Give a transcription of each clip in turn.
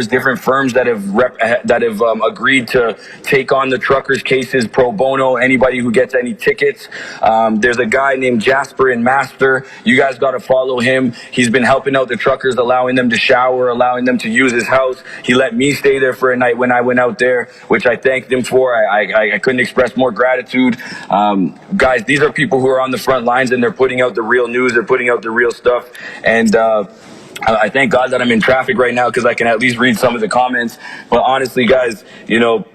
different firms that have agreed to take on the truckers' cases pro bono. Anybody who gets any tickets, there's a guy named Jasper in Master. You guys got to follow him. He's been helping out the truckers, allowing them to shower, allowing them to use his house. He let me stay there for a night when I went out there, which I thanked him for. I couldn't express more gratitude. Guys, these are people who are on the front lines, and they're putting out the real news. They're putting out the real stuff. And I thank God that I'm in traffic right now because I can at least read some of the comments. But honestly, guys, you know,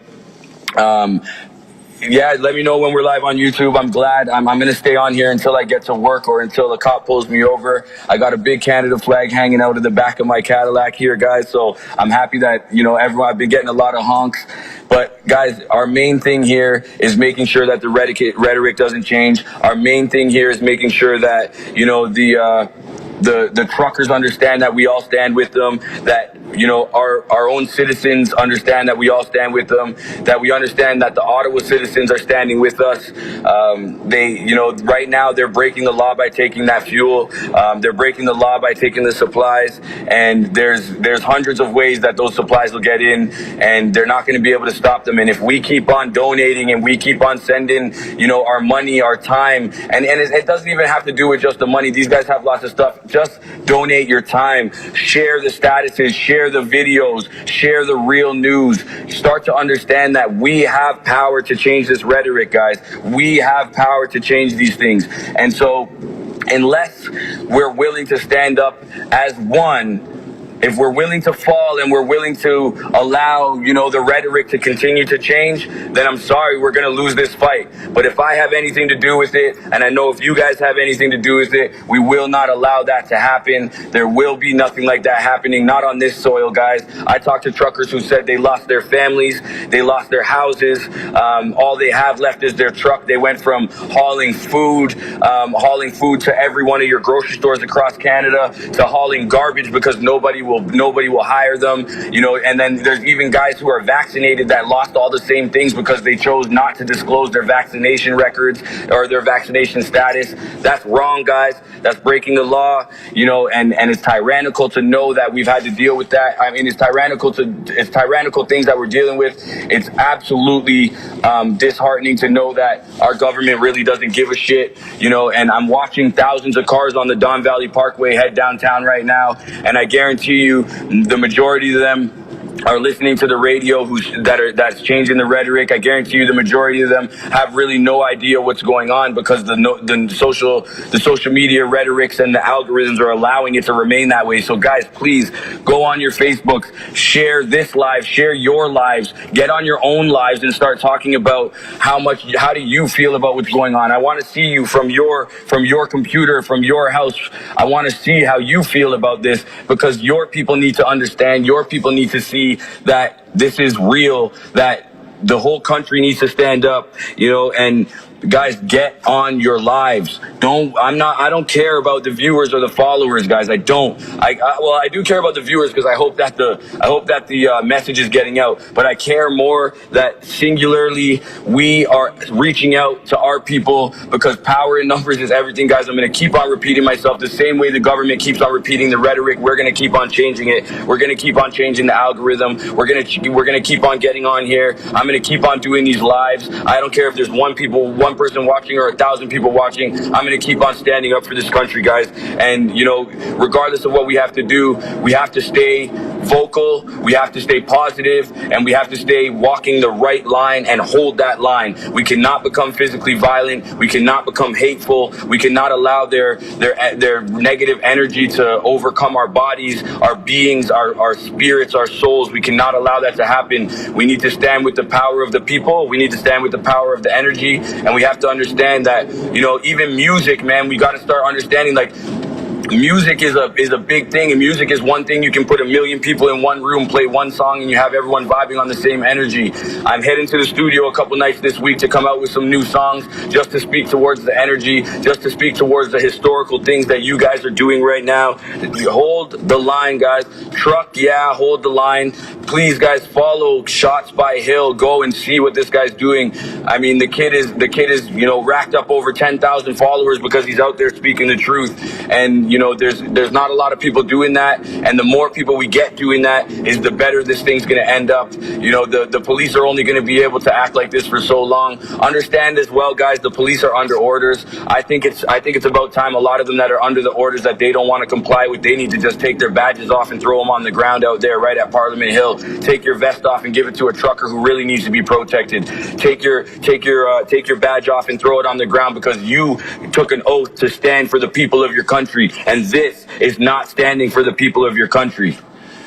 yeah, let me know when we're live on YouTube. I'm glad. I'm going to stay on here until I get to work or until the cop pulls me over. I got a big Canada flag hanging out of the back of my Cadillac here, guys. So I'm happy that, you know, I've been getting a lot of honks. But guys, our main thing here is making sure that the rhetoric doesn't change. Our main thing here is making sure that, you know, the truckers understand that we all stand with them, that, you know, our own citizens understand that we all stand with them, that we understand that the Ottawa citizens are standing with us. They, you know, right now they're breaking the law by taking that fuel. They're breaking the law by taking the supplies, and there's hundreds of ways that those supplies will get in, and they're not going to be able to stop them. And if we keep on donating and we keep on sending, you know, our money, our time, and it doesn't even have to do with just the money. These guys have lots of stuff. Just donate your time, share the statuses, share the videos, share the real news. Start to understand that we have power to change this rhetoric, guys. We have power to change these things. And so unless we're willing to stand up as one, if we're willing to fall and we're willing to allow, you know, the rhetoric to continue to change, then I'm sorry, we're going to lose this fight. But if I have anything to do with it, and I know if you guys have anything to do with it, we will not allow that to happen. There will be nothing like that happening, not on this soil, guys. I talked to truckers who said they lost their families, they lost their houses. All they have left is their truck. They went from hauling food to every one of your grocery stores across Canada to hauling garbage because nobody will hire them, you know. And then there's even guys who are vaccinated that lost all the same things because they chose not to disclose their vaccination records or their vaccination status. That's wrong, guys. That's breaking the law, you know, and it's tyrannical to know that we've had to deal with that. I mean, it's tyrannical things that we're dealing with. It's absolutely disheartening to know that our government really doesn't give a shit, you know. And I'm watching thousands of cars on the Don Valley Parkway head downtown right now, and I guarantee you the majority of them are listening to the radio that's changing the rhetoric. I guarantee you the majority of them have really no idea what's going on because the social media rhetorics and the algorithms are allowing it to remain that way. So guys, please go on your Facebook, share this live, share your lives, get on your own lives and start talking about how do you feel about what's going on. I want to see you from your computer, from your house. I want to see how you feel about this because your people need to understand, your people need to see that this is real, that the whole country needs to stand up, you know. And guys, get on your lives. I don't care about the viewers or the followers, guys. I don't. I do care about the viewers because I hope that the message is getting out. But I care more that singularly we are reaching out to our people because power in numbers is everything, guys. I'm going to keep on repeating myself the same way the government keeps on repeating the rhetoric. We're going to keep on changing it. We're going to keep on changing the algorithm. We're going to keep on getting on here. I'm going to keep on doing these lives. I don't care if there's one person watching or 1,000 people watching. I'm going to keep on standing up for this country, guys. And, you know, regardless of what we have to do, we have to stay vocal, we have to stay positive, and we have to stay walking the right line and hold that line. We cannot become physically violent. We cannot become hateful. We cannot allow their negative energy to overcome our bodies, our beings, our spirits, our souls. We cannot allow that to happen. We need to stand with the power of the people. We need to stand with the power of the energy. And we have to understand that, you know, even music, man, we got to start understanding, like, music is a big thing, and music is one thing. You can put 1 million people in one room, play one song, and you have everyone vibing on the same energy. I'm heading to the studio a couple nights this week to come out with some new songs just to speak towards the energy, just to speak towards the historical things that you guys are doing right now. Hold the line, guys. Truck, yeah, hold the line. Please, guys, follow Shots by Hill. Go and see what this guy's doing. I mean, the kid is, you know, racked up over 10,000 followers because he's out there speaking the truth. And, you know, there's not a lot of people doing that, and the more people we get doing that is the better this thing's going to end up. You know, the police are only going to be able to act like this for so long. Understand as well, guys, the police are under orders. I think it's about time a lot of them that are under the orders that they don't want to comply with, they need to just take their badges off and throw them on the ground out there right at Parliament Hill. Take your vest off and give it to a trucker who really needs to be protected. Take your badge off and throw it on the ground because you took an oath to stand for the people of your country, and this is not standing for the people of your country.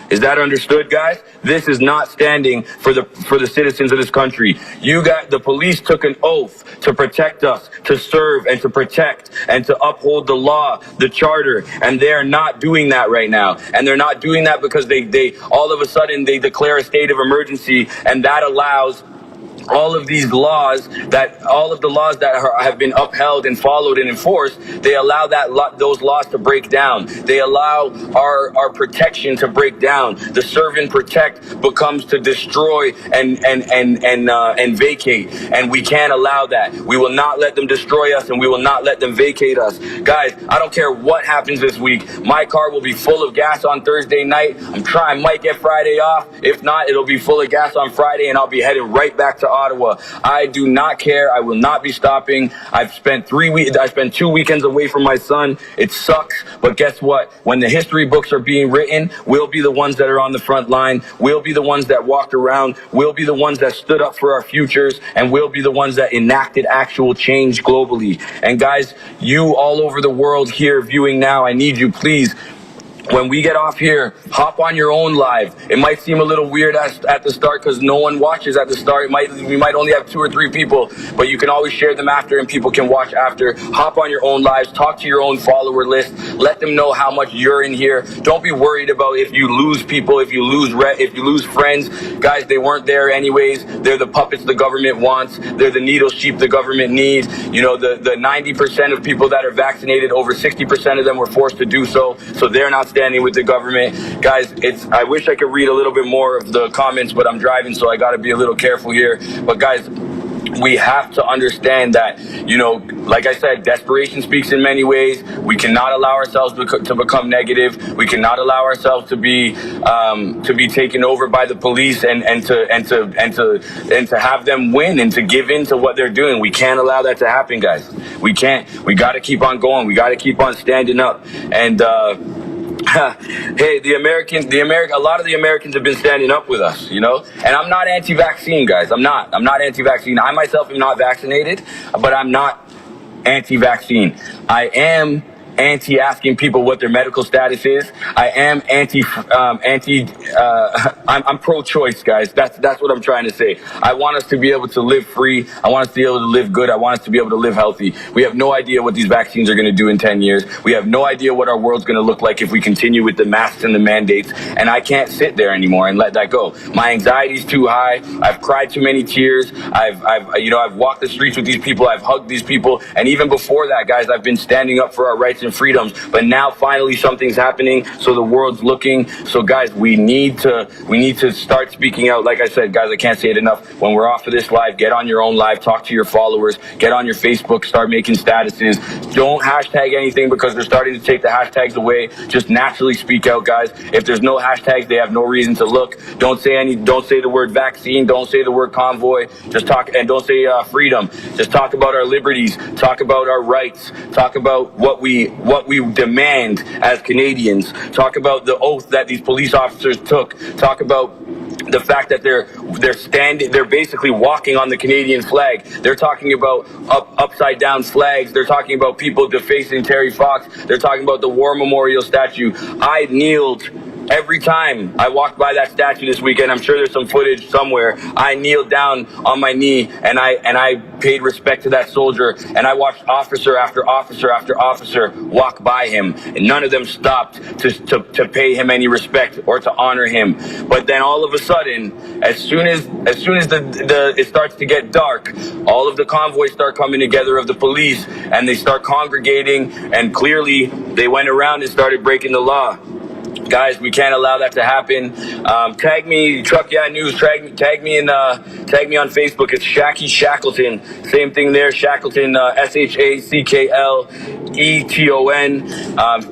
Is that understood, guys? This is not standing for the citizens of this country. The police took an oath to protect us, to serve and to protect and to uphold the law, the charter, and they're not doing that right now. And they're not doing that because they all of a sudden they declare a state of emergency, and that allows all of the laws that have been upheld and followed and enforced, they allow those laws to break down. They allow our protection to break down. The serve and protect becomes to destroy and vacate, and we can't allow that. We will not let them destroy us, and we will not let them vacate us. Guys, I don't care what happens this week. My car will be full of gas on Thursday night. I might get Friday off. If not, it'll be full of gas on Friday, and I'll be headed right back to Ottawa. I do not care. I will not be stopping. I've spent 2 weekends away from my son. It sucks, but guess what? When the history books are being written, we'll be the ones that are on the front line. We'll be the ones that walked around. We'll be the ones that stood up for our futures, and we'll be the ones that enacted actual change globally. And guys, you all over the world here viewing now, I need you, please. When we get off here, hop on your own live. It might seem a little weird at the start because no one watches at the start. We might only have 2 or 3 people, but you can always share them after and people can watch after. Hop on your own lives. Talk to your own follower list. Let them know how much you're in here. Don't be worried about if you lose people, if you lose friends. Guys, they weren't there anyways. They're the puppets the government wants. They're the needle sheep the government needs. You know, the 90% of people that are vaccinated, over 60% of them were forced to do so. So they're not standing with the government. Guys, I wish I could read a little bit more of the comments, but I'm driving, so I got to be a little careful here. But guys, we have to understand that, you know, like I said, desperation speaks in many ways. We cannot allow ourselves to become negative. We cannot allow ourselves to be taken over by the police and to have them win and to give in to what they're doing. We can't allow that to happen, guys. We can't. We got to keep on going. We got to keep on standing up. And hey, a lot of the Americans have been standing up with us, you know, and I'm not anti-vaccine, guys. I'm not anti-vaccine. I myself am not vaccinated, but I'm not anti-vaccine. I am anti-asking people what their medical status is. I am I'm pro-choice, guys. That's what I'm trying to say. I want us to be able to live free. I want us to be able to live good. I want us to be able to live healthy. We have no idea what these vaccines are going to do in 10 years. We have no idea what our world's going to look like if we continue with the masks and the mandates. And I can't sit there anymore and let that go. My anxiety's too high. I've cried too many tears. I've walked the streets with these people. I've hugged these people. And even before that, guys, I've been standing up for our rights and freedoms. But now finally something's happening, so the world's looking. So guys, we need to start speaking out. Like I said, guys, I can't say it enough. When we're off of this live, get on your own live, talk to your followers, get on your Facebook, start making statuses. Don't hashtag anything because they're starting to take the hashtags away. Just naturally speak out, guys. If there's no hashtags, they have no reason to look. Don't say the word vaccine, don't say the word convoy. Just talk, and don't say freedom. Just talk about our liberties, talk about our rights, talk about what we demand as Canadians. Talk about the oath that these police officers took. Talk about the fact that they're basically walking on the Canadian flag. They're talking about upside down flags. They're talking about people defacing Terry Fox. They're talking about the War Memorial statue. I kneeled every time I walked by that statue this weekend. I'm sure there's some footage somewhere. I kneeled down on my knee and I paid respect to that soldier, and I watched officer after officer after officer walk by him, and none of them stopped to pay him any respect or to honor him. But then all of a sudden, as soon as it starts to get dark, all of the convoys start coming together of the police, and they start congregating, and clearly they went around and started breaking the law. Guys, we can't allow that to happen. Tag me, Truck Yeah News. Tag me on Facebook. It's Shacky Shackleton. Same thing there, Shackleton. SHACKLETON. WONT.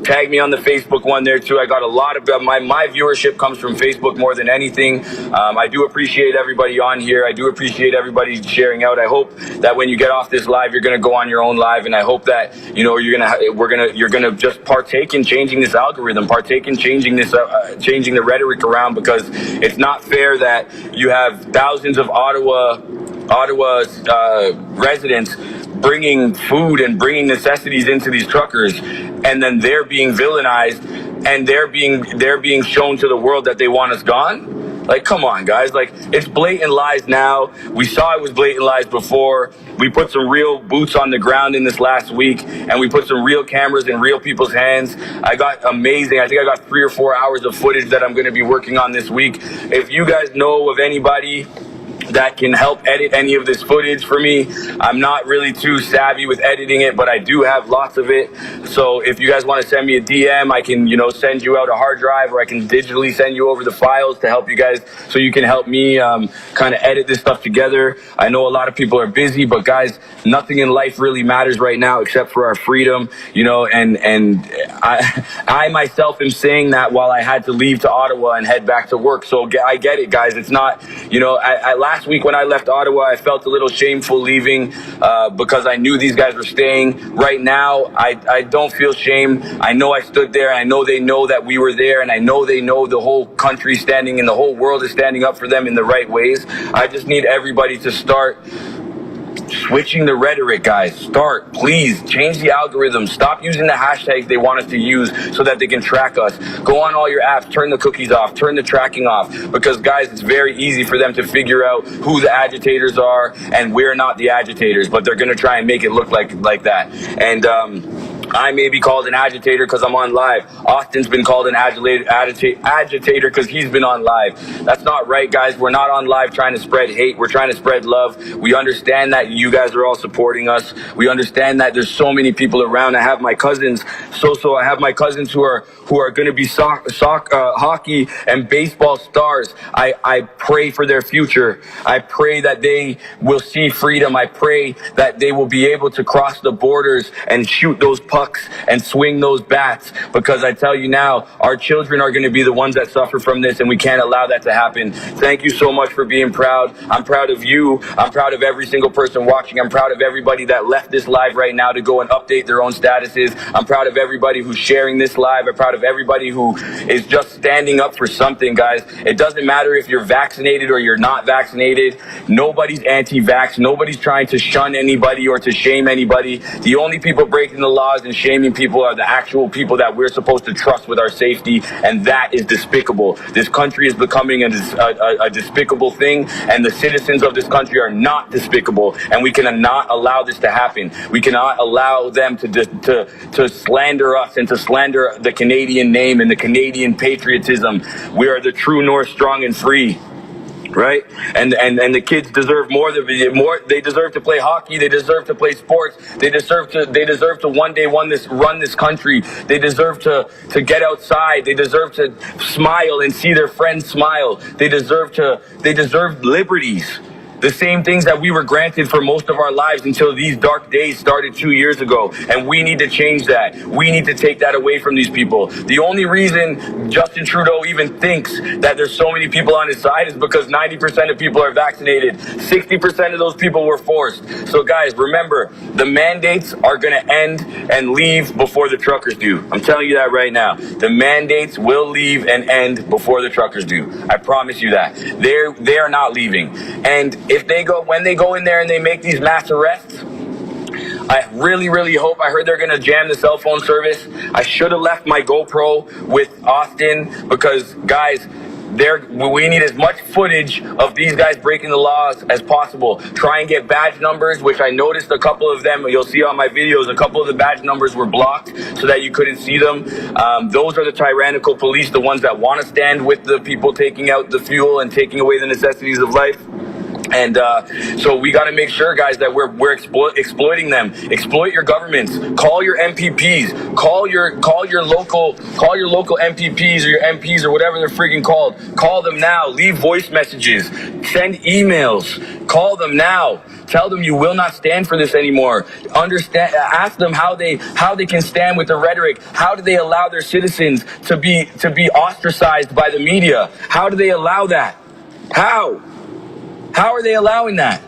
Tag me on the Facebook one there too. I got a lot of my viewership comes from Facebook more than anything. I do appreciate everybody on here. I do appreciate everybody sharing out. I hope that when you get off this live, you're gonna go on your own live, and I hope that you're gonna just partake in changing this algorithm, partake in changing this, changing the rhetoric around, because it's not fair that you have thousands of Ottawa's residents bringing food and bringing necessities into these truckers, and then they're being villainized, and they're being shown to the world that they want us gone. Like, come on, guys. Like, it's blatant lies now. We saw it was blatant lies before. We put some real boots on the ground in this last week, and we put some real cameras in real people's hands. I got amazing. I think I got 3 or 4 hours of footage that I'm going to be working on this week. If you guys know of anybody that can help edit any of this footage for me, I'm not really too savvy with editing it, but I do have lots of it. So if you guys want to send me a DM, I can, send you out a hard drive, or I can digitally send you over the files to help you guys, so you can help me kind of edit this stuff together. I know a lot of people are busy, but guys, nothing in life really matters right now except for our freedom, and I myself am saying that while I had to leave to Ottawa and head back to work. So I get it, guys. It's not, last week when I left Ottawa, I felt a little shameful leaving because I knew these guys were staying. Right now, I don't feel shame. I know I stood there. I know they know that we were there, and I know they know the whole country standing and the whole world is standing up for them in the right ways. I just need everybody to start switching the rhetoric, guys. Please change the algorithm. Stop using the hashtags they want us to use so that they can track us. Go on all your apps, turn the cookies off, turn the tracking off, because guys, it's very easy for them to figure out who the agitators are, and we're not the agitators, but they're going to try and make it look like that. And I may be called an agitator because I'm on live. Austin's been called an agitator because he's been on live. That's not right, guys. We're not on live trying to spread hate. We're trying to spread love. We understand that you guys are all supporting us. We understand that there's so many people around. I have my cousins. I have my cousins who are going to be hockey and baseball stars. I pray for their future. I pray that they will see freedom. I pray that they will be able to cross the borders and shoot those pucks and swing those bats, because I tell you now, our children are going to be the ones that suffer from this, and we can't allow that to happen. Thank you so much for being proud. I'm proud of you. I'm proud of every single person watching. I'm proud of everybody that left this live right now to go and update their own statuses. I'm proud of everybody who's sharing this live. I'm proud of everybody who is just standing up for something, guys. It doesn't matter if you're vaccinated or you're not vaccinated. Nobody's anti-vax. Nobody's trying to shun anybody or to shame anybody. The only people breaking the laws and shaming people are the actual people that we're supposed to trust with our safety, and that is despicable. This country is becoming a despicable thing, and the citizens of this country are not despicable, and we cannot allow this to happen. We cannot allow them to slander us and to slander the Canadian name and the Canadian patriotism. We are the true north, strong and free. Right? And the kids deserve more. They deserve to play hockey. They deserve to play sports. They deserve to one day run this country. They deserve to get outside. They deserve to smile and see their friends smile. They deserve liberties. The same things that we were granted for most of our lives until these dark days started 2 years ago. And we need to change that. We need to take that away from these people. The only reason Justin Trudeau even thinks that there's so many people on his side is because 90% of people are vaccinated. 60% of those people were forced. So guys, remember, the mandates are going to end and leave before the truckers do. I'm telling you that right now. The mandates will leave and end before the truckers do. I promise you that. They are not leaving. And when they go in there and they make these mass arrests, I really, really hope. I heard they're going to jam the cell phone service. I should have left my GoPro with Austin, because, guys, we need as much footage of these guys breaking the laws as possible. Try and get badge numbers, which I noticed a couple of them. You'll see on my videos, a couple of the badge numbers were blocked so that you couldn't see them. Those are the tyrannical police, the ones that want to stand with the people taking out the fuel and taking away the necessities of life. And so we got to make sure, guys, that we're exploiting them. Exploit your governments. Call your MPPs. Call your local MPPs or your MPs or whatever they're freaking called. Call them now. Leave voice messages. Send emails. Call them now. Tell them you will not stand for this anymore. Understand, ask them how they can stand with the rhetoric. How do they allow their citizens to be ostracized by the media? How do they allow that? How are they allowing that?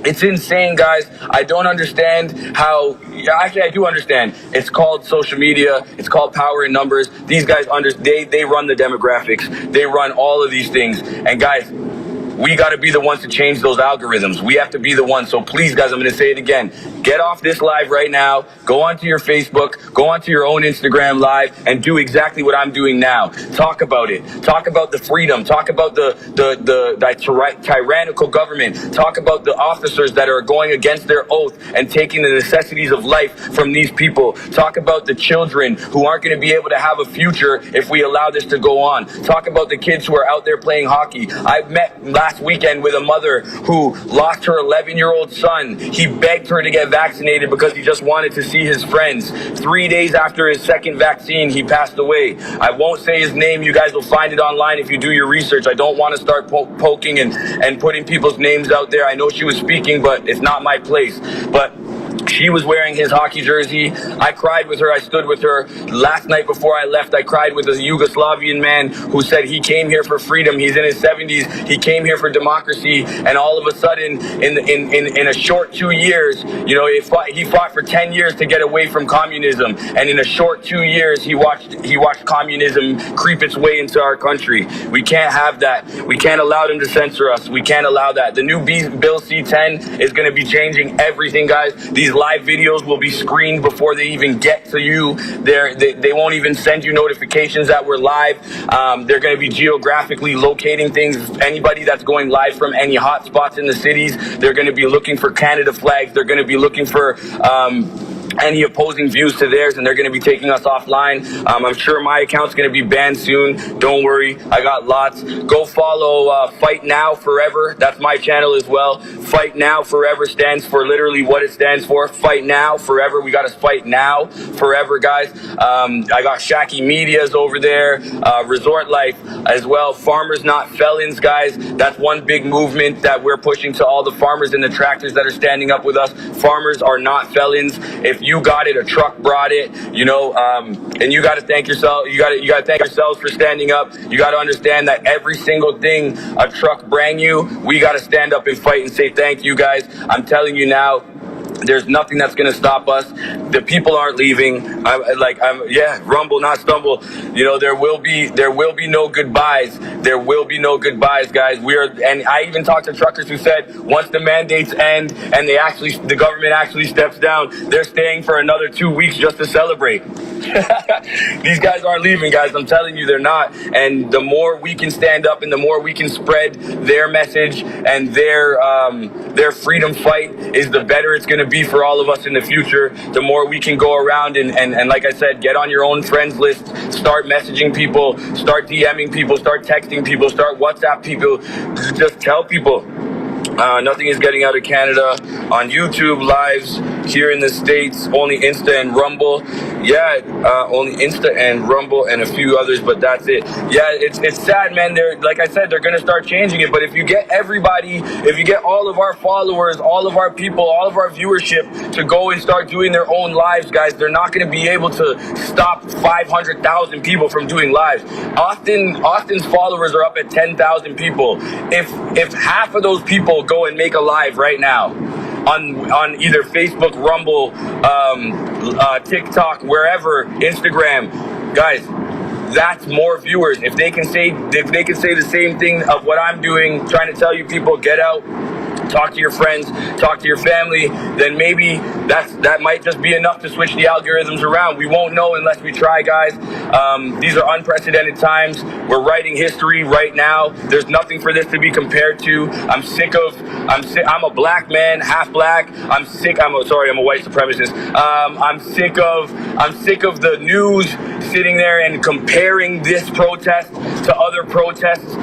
It's insane, guys. I don't understand how. Actually, I do understand. It's called social media. It's called power in numbers. These guys they run the demographics. They run all of these things. And guys, we got to be the ones to change those algorithms. We have to be the ones. So please, guys, I'm going to say it again. Get off this live right now. Go onto your Facebook. Go onto your own Instagram live and do exactly what I'm doing now. Talk about it. Talk about the freedom. Talk about the tyrannical government. Talk about the officers that are going against their oath and taking the necessities of life from these people. Talk about the children who aren't going to be able to have a future if we allow this to go on. Talk about the kids who are out there playing hockey. I met last weekend with a mother who lost her 11-year-old son. He begged her to get vaccinated because he just wanted to see his friends. 3 days after his second vaccine, he passed away. I won't say his name. You guys will find it online if you do your research. I don't want to start poking and putting people's names out there. I know she was speaking, but it's not my place. But she was wearing his hockey jersey. I cried with her. I stood with her. Last night before I left, I cried with a Yugoslavian man who said he came here for freedom. He's in his 70s. He came here for democracy. And all of a sudden, in a short 2 years, you know, he fought for 10 years to get away from communism. And in a short 2 years, he watched communism creep its way into our country. We can't have that. We can't allow them to censor us. We can't allow that. The new Bill C-10 is going to be changing everything, guys. These live videos will be screened before they even get to you. They won't even send you notifications that we're live. They're going to be geographically locating things. Anybody that's going live from any hot spots in the cities, they're going to be looking for Canada flags. They're going to be looking for any opposing views to theirs, and they're going to be taking us offline. I'm sure my account's going to be banned soon. Don't worry, I got lots. Go follow Fight Now Forever. That's my channel as well. Fight Now Forever stands for literally what it stands for. Fight Now Forever. We got to fight now forever, guys. I got Shacky Media's over there. Resort Life as well. Farmers Not Felons, guys. That's one big movement that we're pushing to all the farmers and the tractors that are standing up with us. Farmers are not felons. If you got it, a truck brought it, you know, and you got to thank yourself. You got to thank yourselves for standing up. You got to understand that every single thing a truck bring you, we got to stand up and fight and say thank you, guys. I'm telling you now, there's nothing that's going to stop us. The people aren't leaving. Rumble, not stumble. You know, there will be no goodbyes. There will be no goodbyes, guys. And I even talked to truckers who said once the mandates end and the government actually steps down, they're staying for another 2 weeks just to celebrate. These guys aren't leaving, guys. I'm telling you, they're not. And the more we can stand up and the more we can spread their message and their freedom fight is the better it's going to be for all of us in the future. The more we can go around and like I said, get on your own friends list, start messaging people, start DMing people, start texting people, start WhatsApp people. Just tell people. Nothing is getting out of Canada. On YouTube lives here in the States, only Insta and Rumble. Yeah, only Insta and Rumble and a few others, but that's it. Yeah, it's sad, man. Like I said, they're gonna start changing it. But if you get all of our followers, all of our people, all of our viewership to go and start doing their own lives, guys, they're not gonna be able to stop 500,000 people from doing lives. Austin's followers are up at 10,000 people. If half of those people go and make a live right now on either Facebook, Rumble, TikTok, wherever, Instagram, guys, that's more viewers. If they can say the same thing of what I'm doing, trying to tell you people, get out, talk to your friends, talk to your family, then maybe that might just be enough to switch the algorithms around. We won't know unless we try, guys. These are unprecedented times. We're writing history right now. There's nothing for this to be compared to. I'm a black man, half black. I'm a white supremacist. I'm sick of the news sitting there and comparing this protest to other protests.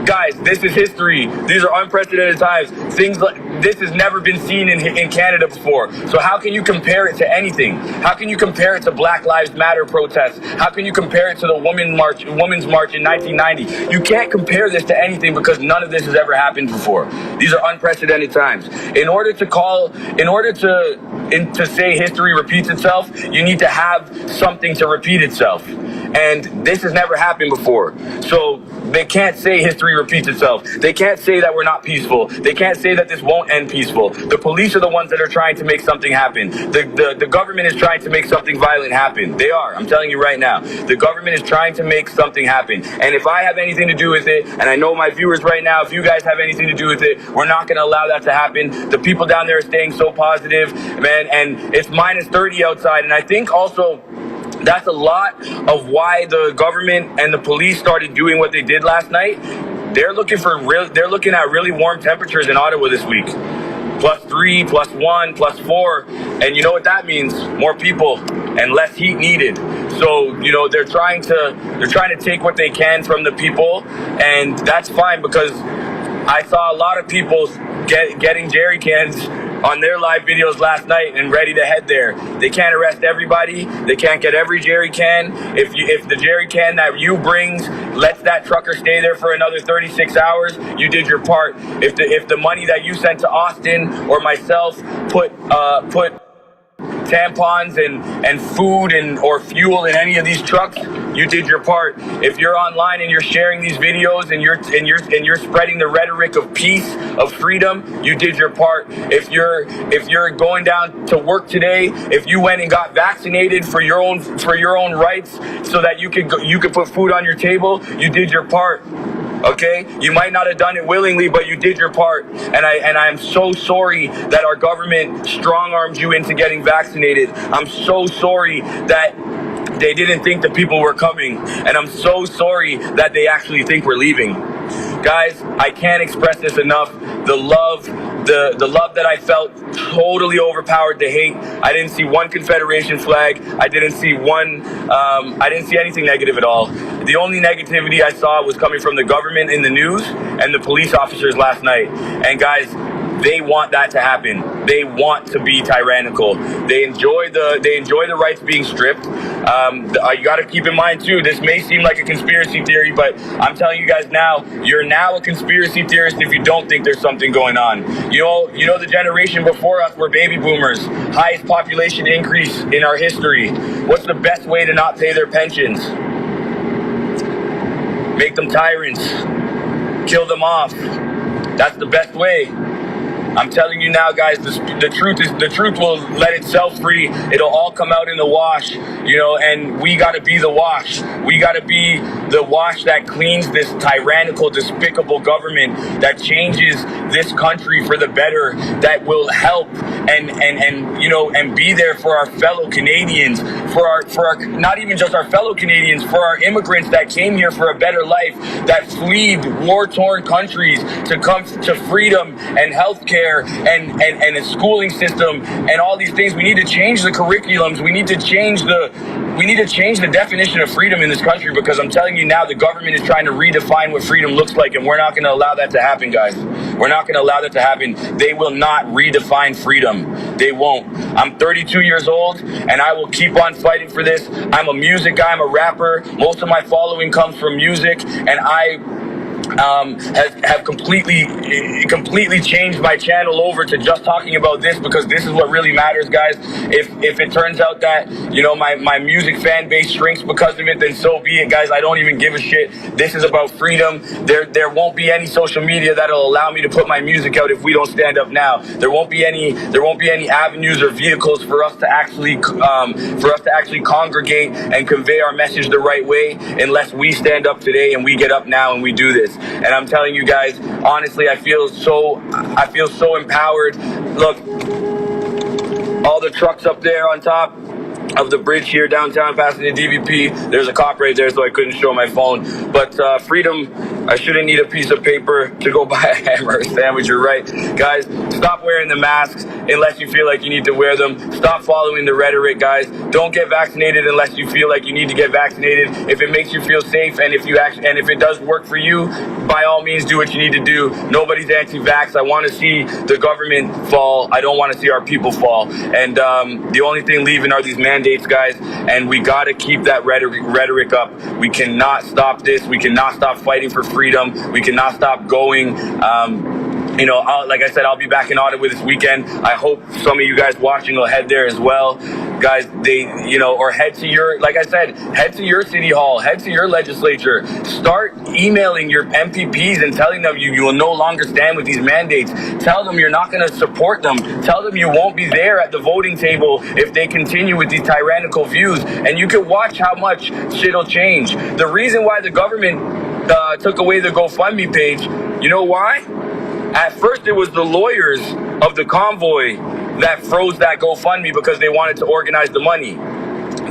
Guys, this is history. These are unprecedented times. Things like this has never been seen in Canada before. So how can you compare it to anything? How can you compare it to Black Lives Matter protests? How can you compare it to the Women's March in 1990? You can't compare this to anything because none of this has ever happened before. These are unprecedented times. In order to say history repeats itself, you need to have something to repeat itself. And this has never happened before. So they can't say history repeats itself. They can't say that we're not peaceful. They can't say that this won't end peaceful. The police are the ones that are trying to make something happen. The government is trying to make something violent happen. They are. I'm telling you right now. The government is trying to make something happen. And if I have anything to do with it, and I know my viewers right now, if you guys have anything to do with it, we're not going to allow that to happen. The people down there are staying so positive, man, and it's minus 30 outside. And I think also that's a lot of why the government and the police started doing what they did last night. They're looking at really warm temperatures in Ottawa this week. +3, +1, +4. And you know what that means? More people and less heat needed. So, you know, they're trying to take what they can from the people, and that's fine because I saw a lot of people getting jerry cans on their live videos last night and ready to head there. They can't arrest everybody. They can't get every jerry can. If the jerry can that you bring lets that trucker stay there for another 36 hours, you did your part. If the money that you sent to Austin or myself put tampons and food or fuel in any of these trucks, you did your part. If you're online and you're sharing these videos and you're spreading the rhetoric of peace, of freedom, you did your part. If you're going down to work today, if you went and got vaccinated for your own rights so that you could put food on your table, you did your part. Okay, you might not have done it willingly, but you did your part, and I am so sorry that our government strong-armed you into getting vaccinated. I'm so sorry that they didn't think the people were coming, and I'm so sorry that they actually think we're leaving. Guys, I can't express this enough. The love that I felt totally overpowered the hate. I didn't see one Confederation flag. I didn't see anything negative at all. The only negativity I saw was coming from the government in the news and the police officers last night. And guys, they want that to happen. They want to be tyrannical. They enjoy the rights being stripped. You got to keep in mind too, this may seem like a conspiracy theory, but I'm telling you guys now, you're now a conspiracy theorist if you don't think there's something going on. You know the generation before us were baby boomers, highest population increase in our history. What's the best way to not pay their pensions? Make them tyrants. Kill them off. That's the best way. I'm telling you now, guys, the truth will let itself free. It'll all come out in the wash, you know, and we got to be the wash. We got to be the wash that cleans this tyrannical, despicable government, that changes this country for the better, that will help and be there for our fellow Canadians, for our not even just our fellow Canadians, for our immigrants that came here for a better life, that fled war-torn countries to come to freedom and healthcare and a schooling system and all these things. We need to change the curriculums. We need to change the definition of freedom in this country, because I'm telling you now, the government is trying to redefine what freedom looks like, and we're not going to allow that to happen, guys. We're not going to allow that to happen. They will not redefine freedom. They won't. I'm 32 years old, and I will keep on fighting for this. I'm a music guy. I'm a rapper. Most of my following comes from music, and I have completely changed my channel over to just talking about this, because this is what really matters, guys. If it turns out that, you know, my music fan base shrinks because of it, then so be it, guys. I don't even give a shit. This is about freedom. There won't be any social media that'll allow me to put my music out if we don't stand up now. There won't be any avenues or vehicles for us to actually congregate and convey our message the right way unless we stand up today and we get up now and we do this. And I'm telling you guys, honestly, I feel so empowered. Look, all the trucks up there on top, of the bridge here downtown passing the DVP. There's a cop right there, so I couldn't show my phone. But freedom, I shouldn't need a piece of paper to go buy a hammer or a sandwich. You're right. Guys, stop wearing the masks unless you feel like you need to wear them. Stop following the rhetoric, guys. Don't get vaccinated unless you feel like you need to get vaccinated. If it makes you feel safe and if it does work for you, by all means do what you need to do. Nobody's anti-vax. I want to see the government fall. I don't want to see our people fall. And the only thing leaving are these mandates, guys. And we got to keep that rhetoric up. We cannot stop this. We cannot stop fighting for freedom. We cannot stop going. Like I said, I'll be back in Ottawa this weekend. I hope some of you guys watching will head there as well. Guys, or head to your city hall, head to your legislature. Start emailing your MPPs and telling them you will no longer stand with these mandates. Tell them you're not going to support them. Tell them you won't be there at the voting table if they continue with these tyrannical views. And you can watch how much shit'll change. The reason why the government took away the GoFundMe page, you know why? At first, it was the lawyers of the Convoy that froze that GoFundMe because they wanted to organize the money.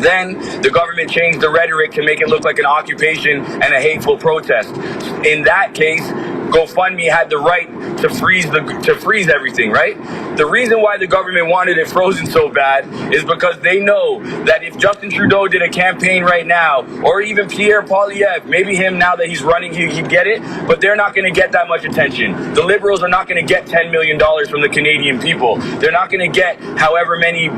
Then the government changed the rhetoric to make it look like an occupation and a hateful protest. In that case, GoFundMe had the right to freeze everything, right? The reason why the government wanted it frozen so bad is because they know that if Justin Trudeau did a campaign right now, or even Pierre Poilievre, maybe him now that he's running, he'd get it, but they're not going to get that much attention. The Liberals are not going to get $10 million from the Canadian people. They're not going to get however many,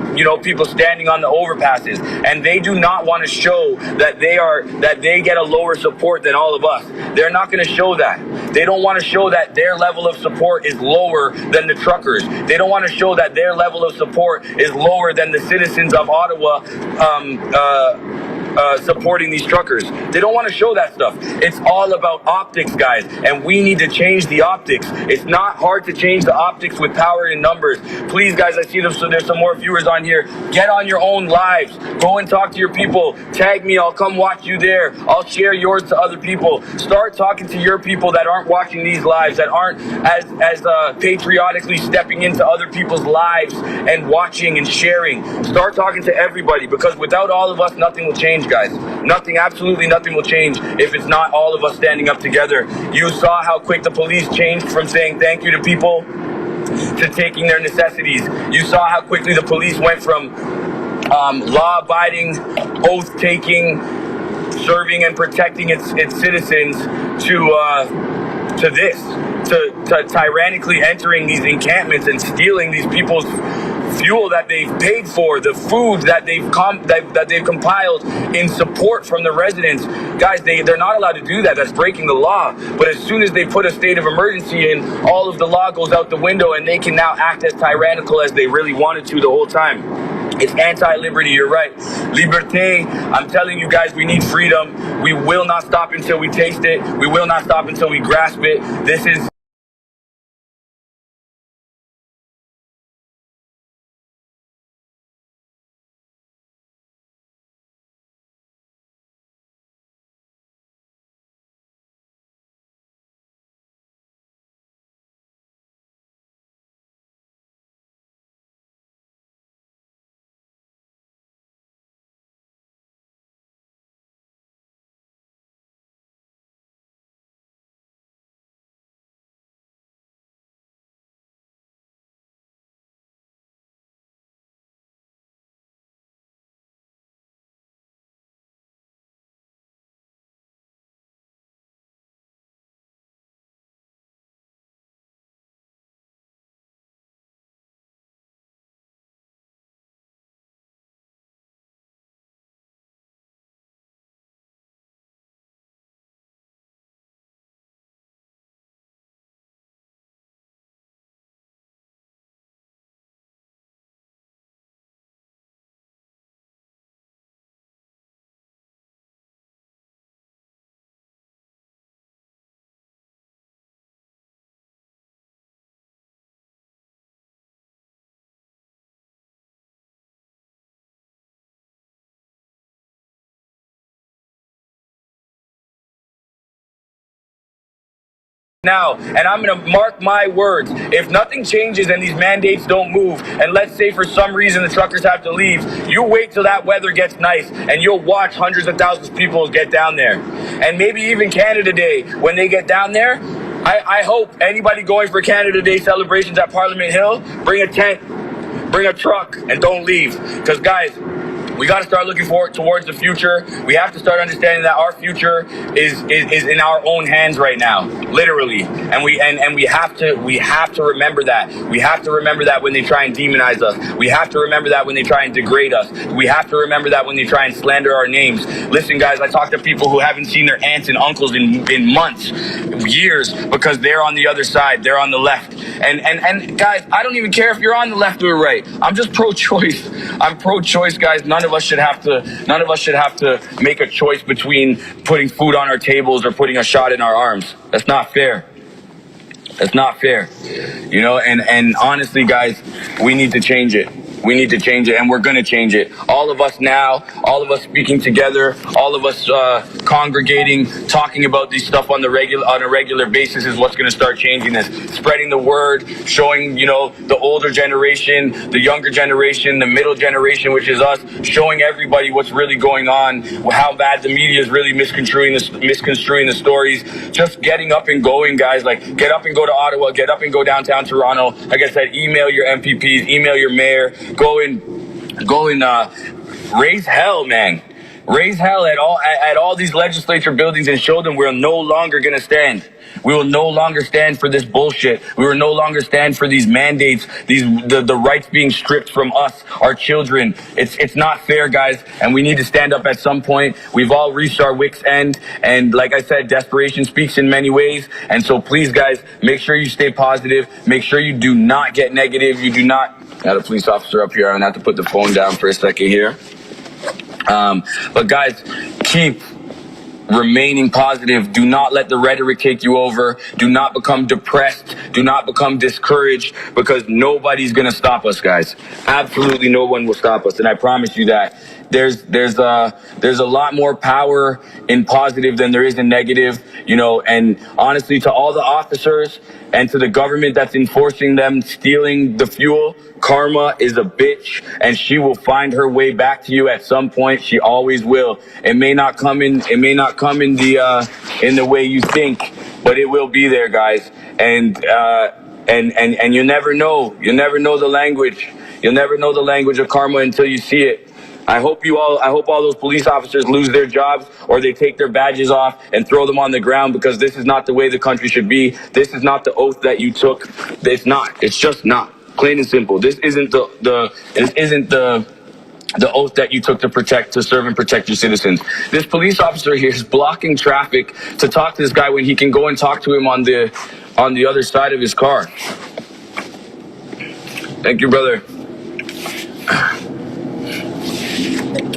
people standing on the overpasses. And they do not want to show that they get a lower support than all of us. They're not going to show that. They don't want to show that their level of support is lower than the truckers. They don't want to show that their level of support is lower than the citizens of Ottawa supporting these truckers. They don't want to show that stuff. It's all about optics, guys, and we need to change the optics. It's not hard to change the optics with power and numbers. Please, guys, I see them, so there's some more viewers on here. Get on your own lives. Go and talk to your people. Tag me. I'll come watch you there. I'll share yours to other people. Start talking to your people that aren't watching these lives, that aren't as patriotically stepping into other people's lives and watching and sharing. Start talking to everybody, because without all of us, nothing will change, guys. Nothing, absolutely nothing will change if it's not all of us standing up together. You saw how quick the police changed from saying thank you to people to taking their necessities. You saw how quickly the police went from law-abiding, oath-taking, serving and protecting its citizens to this, to tyrannically entering these encampments and stealing these people's fuel that they've paid for, the food that they've compiled in support from the residents. Guys, they're not allowed to do that. That's breaking the law. But as soon as they put a state of emergency in, all of the law goes out the window, and they can now act as tyrannical as they really wanted to the whole time. It's anti-liberty, you're right. Liberté, I'm telling you guys, we need freedom. We will not stop until we taste it. We will not stop until we grasp it. This is now, and I'm going to mark my words. If nothing changes and these mandates don't move, and let's say for some reason the truckers have to leave, you wait till that weather gets nice, and you'll watch hundreds of thousands of people get down there. And maybe even Canada Day, when they get down there, I hope anybody going for Canada Day celebrations at Parliament Hill, bring a tent, bring a truck, and don't leave. Because, guys, we got to start looking forward towards the future. We have to start understanding that our future is in our own hands right now, literally. And we have to remember that. We have to remember that when they try and demonize us. We have to remember that when they try and degrade us. We have to remember that when they try and slander our names. Listen, guys, I talk to people who haven't seen their aunts and uncles in months, years, because they're on the other side. They're on the left. And guys, I don't even care if you're on the left or right. I'm just pro-choice. I'm pro-choice, guys. None of us should have to make a choice between putting food on our tables or putting a shot in our arms. That's not fair. That's not fair. You know, and honestly, guys, we need to change it. We need to change it, and we're going to change it. All of us now, all of us speaking together, all of us congregating, talking about this stuff on a regular basis is what's going to start changing this. Spreading the word, showing, you know, the older generation, the younger generation, the middle generation, which is us, showing everybody what's really going on, how bad the media is really misconstruing the stories. Just getting up and going, guys. Like, get up and go to Ottawa, get up and go downtown Toronto. Like I said, email your MPPs, email your mayor. Go and raise hell, man. Raise hell at all these legislature buildings and show them we're no longer going to stand. We will no longer stand for this bullshit. We will no longer stand for these mandates, the rights being stripped from us, our children. It's not fair, guys, and we need to stand up at some point. We've all reached our wit's end, and like I said, desperation speaks in many ways. And so please, guys, make sure you stay positive. Make sure you do not get negative. You do not... Got a police officer up here. I'm going to have to put the phone down for a second here. But guys, keep remaining positive. Do not let the rhetoric take you over. Do not become depressed. Do not become discouraged, because nobody's going to stop us, guys. Absolutely no one will stop us. And I promise you that. There's a lot more power in positive than there is in negative, you know, and honestly, to all the officers and to the government that's enforcing them stealing the fuel, karma is a bitch, and she will find her way back to you at some point. She always will. It may not come in the way you think, but it will be there, guys. And you never know. You never know the language. You'll never know the language of karma until you see it. I hope all those police officers lose their jobs, or they take their badges off and throw them on the ground, because this is not the way the country should be. This is not the oath that you took. It's not. It's just not. Plain and simple. This isn't the oath that you took to serve and protect your citizens. This police officer here is blocking traffic to talk to this guy when he can go and talk to him on the other side of his car. Thank you, brother.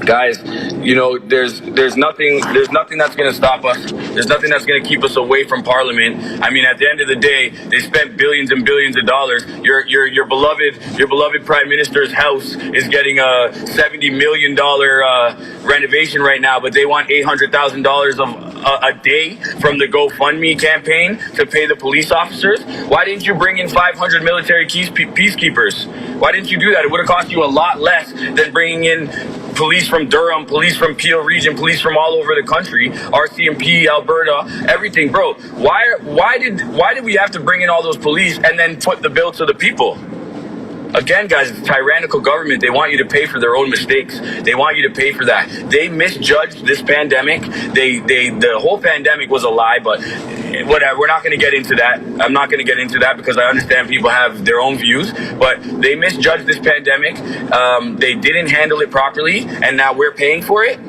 Guys, you know, there's nothing that's going to stop us. There's nothing that's going to keep us away from Parliament. I mean, at the end of the day, they spent billions and billions of dollars. Your beloved Prime Minister's house is getting a $70 million renovation right now, but they want $800,000 a day from the GoFundMe campaign to pay the police officers. Why didn't you bring in 500 military peacekeepers? Why didn't you do that? It would have cost you a lot less than bringing in police from Durham, police from Peel Region, police from all over the country, RCMP, Alberta, everything, bro. Why did we have to bring in all those police and then put the bill to the people? Again, guys, it's a tyrannical government. They want you to pay for their own mistakes. They want you to pay for that. They misjudged this pandemic. The whole pandemic was a lie, but whatever. We're not going to get into that. I'm not going to get into that because I understand people have their own views, but they misjudged this pandemic. They didn't handle it properly, and now we're paying for it.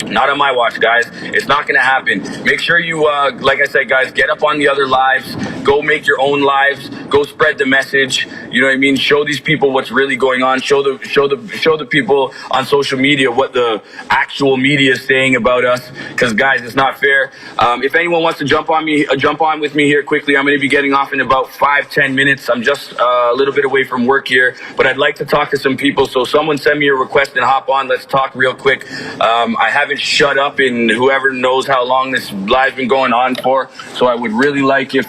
Not on my watch, guys. It's not going to happen. Make sure you, like I said, guys, get up on the other lives. Go make your own lives. Go spread the message. You know what I mean? Show these people what's really going on. Show the people on social media what the actual media is saying about us. Because guys, it's not fair. If anyone wants to jump on with me here quickly, I'm going to be getting off in about 5-10 minutes. I'm just a little bit away from work here, but I'd like to talk to some people. So someone send me a request and hop on. Let's talk real quick. I haven't shut up in whoever knows how long this live's been going on for. So I would really like if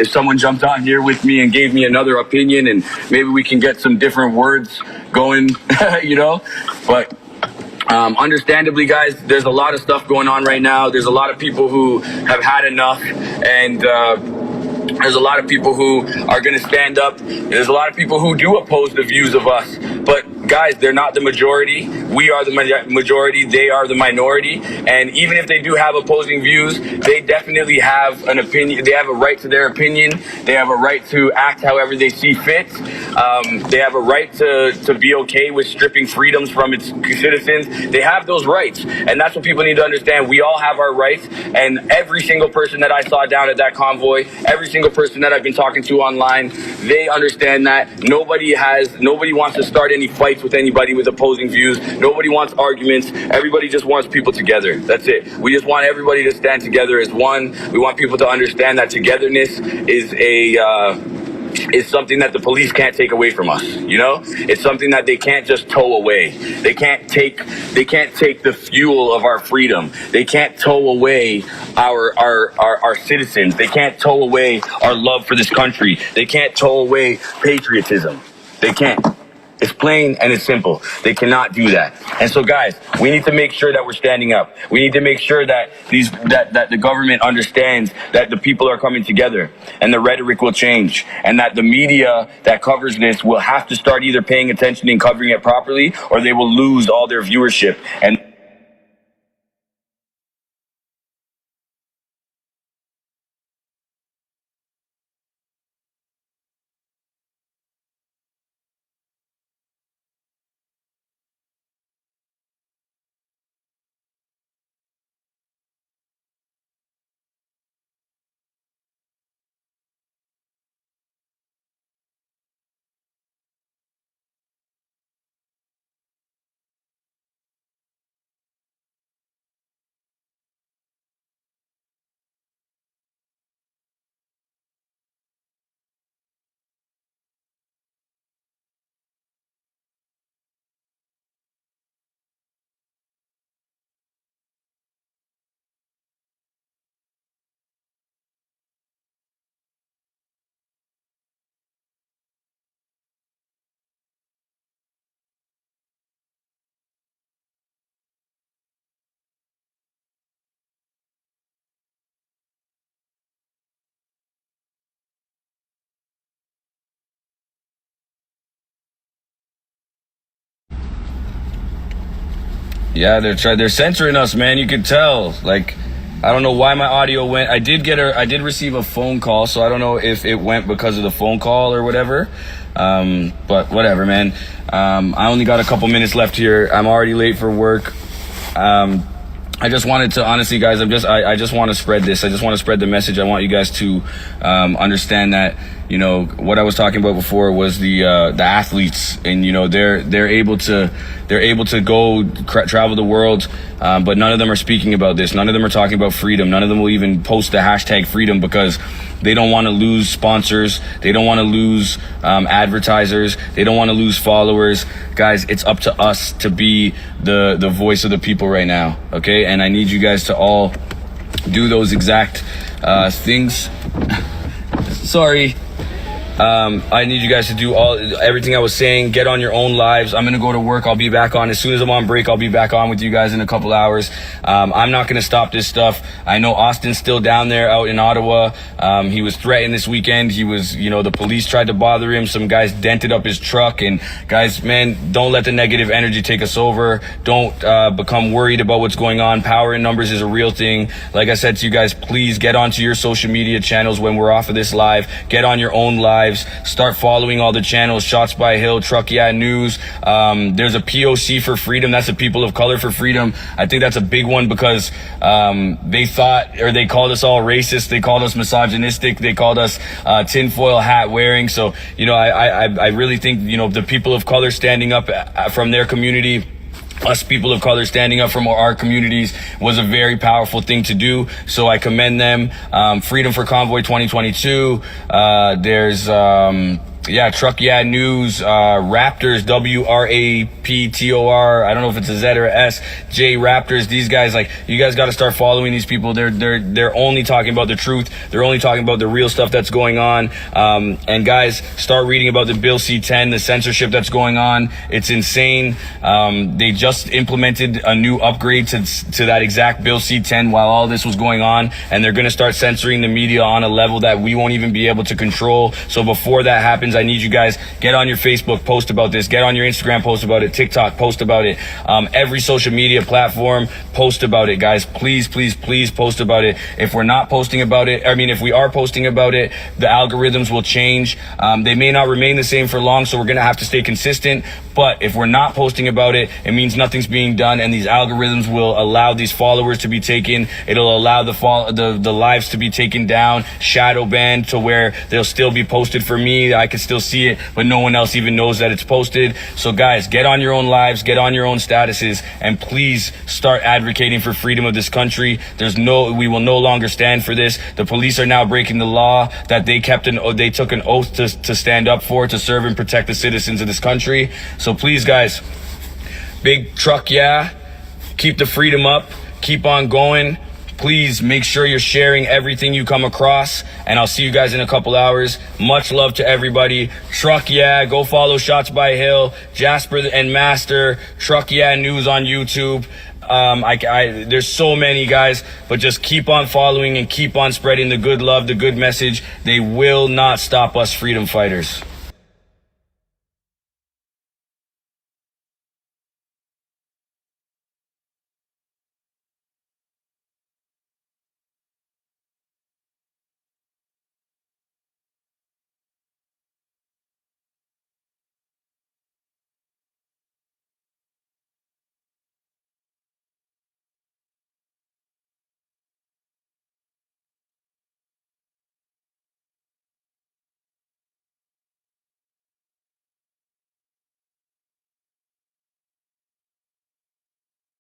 someone jumped on here with me and gave me another opinion, and maybe we can get some different words going, you know. But understandably, guys, there's a lot of stuff going on right now. There's a lot of people who have had enough, and there's a lot of people who are going to stand up. There's a lot of people who do oppose the views of us. But guys, they're not the majority. We are the majority. They are the minority. And even if they do have opposing views, they definitely have an opinion. They have a right to their opinion. They have a right to act however they see fit. They have a right to be okay with stripping freedoms from its citizens. They have those rights. And that's what people need to understand. We all have our rights. And every single person that I saw down at that convoy, every single person that I've been talking to online, they understand that nobody wants to start any fights with anybody with opposing views. Nobody wants arguments. Everybody just wants people together. That's it. We just want everybody to stand together as one. We want people to understand that togetherness is something that the police can't take away from us. You know, it's something that they can't just tow away. They can't take the fuel of our freedom. They can't tow away our citizens. They can't tow away our love for this country. They can't tow away patriotism. They can't. It's plain and it's simple. They cannot do that. And so, guys, we need to make sure that we're standing up. We need to make sure that that the government understands that the people are coming together and the rhetoric will change, and that the media that covers this will have to start either paying attention and covering it properly, or they will lose all their viewership. And yeah, they're censoring us, man. You could tell. Like, I don't know why my audio went. I did receive a phone call, so I don't know if it went because of the phone call or whatever. But whatever, man. I only got a couple minutes left here. I'm already late for work. I just wanted to, honestly, guys, I just want to spread this. I just want to spread the message. I want you guys to understand that, you know, what I was talking about before was the athletes, and, you know, they're able to go travel the world, but none of them are speaking about this. None of them are talking about freedom. None of them will even post the hashtag freedom because they don't want to lose sponsors. They don't want to lose advertisers. They don't want to lose followers. Guys, it's up to us to be the voice of the people right now, okay? And I need you guys to all do those exact things. Sorry. I need you guys to do everything I was saying. Get on your own lives. I'm gonna go to work. I'll be back on as soon as I'm on break. I'll be back on with you guys in a couple hours. I'm not gonna stop this stuff. I know Austin's still down there out in Ottawa. He was threatened this weekend. He was, you know, the police tried to bother him. Some guys dented up his truck. And guys, man, don't let the negative energy take us over. Don't become worried about what's going on. Power in numbers is a real thing. Like I said to you guys, please get onto your social media channels when we're off of this live. Get on your own live. lives. Start following all the channels, Shots by Hill, Truck Yeah News. There's a POC for freedom. That's the People of Color for Freedom. I think that's a big one because they thought, or they called us all racist. They called us misogynistic. They called us tinfoil hat wearing. So, you know, I really think, you know, the people of color standing up from their community, us people of color standing up from our communities was a very powerful thing to do. So I commend them. Freedom for Convoy 2022. There's Truck Yeah News, Raptors, WRAPTOR. I don't know if it's a Z or a S. J Raptors. These guys, like, you guys got to start following these people. They're only talking about the truth. They're only talking about the real stuff that's going on. And guys, start reading about the Bill C-10, the censorship that's going on. It's insane. They just implemented a new upgrade to that exact Bill C-10 while all this was going on, and they're going to start censoring the media on a level that we won't even be able to control. So before that happens, I need you guys, get on your Facebook, post about this, get on your Instagram, post about it, TikTok, post about it, every social media platform, post about it, guys. Please, please, please post about it. If we're not posting about it, if we are posting about it, the algorithms will change. They may not remain the same for long, so we're going to have to stay consistent. But if we're not posting about it, it means nothing's being done, and these algorithms will allow these followers to be taken. It'll allow the lives to be taken down, shadow banned, to where they'll still be posted for me. I can still see it, but no one else even knows that it's posted. So guys, get on your own lives, get on your own statuses, and please start advocating for freedom of this country. We will no longer stand for this. The police are now breaking the law that they took an oath to stand up for, to serve and protect the citizens of this country. So please, guys, big Truck Yeah, keep the freedom up, keep on going. Please make sure you're sharing everything you come across, and I'll see you guys in a couple hours. Much love to everybody. Truck Yeah, go follow Shots by Hill, Jasper and Master, Truck Yeah News on YouTube. There's so many, guys, but just keep on following and keep on spreading the good love, the good message. They will not stop us freedom fighters.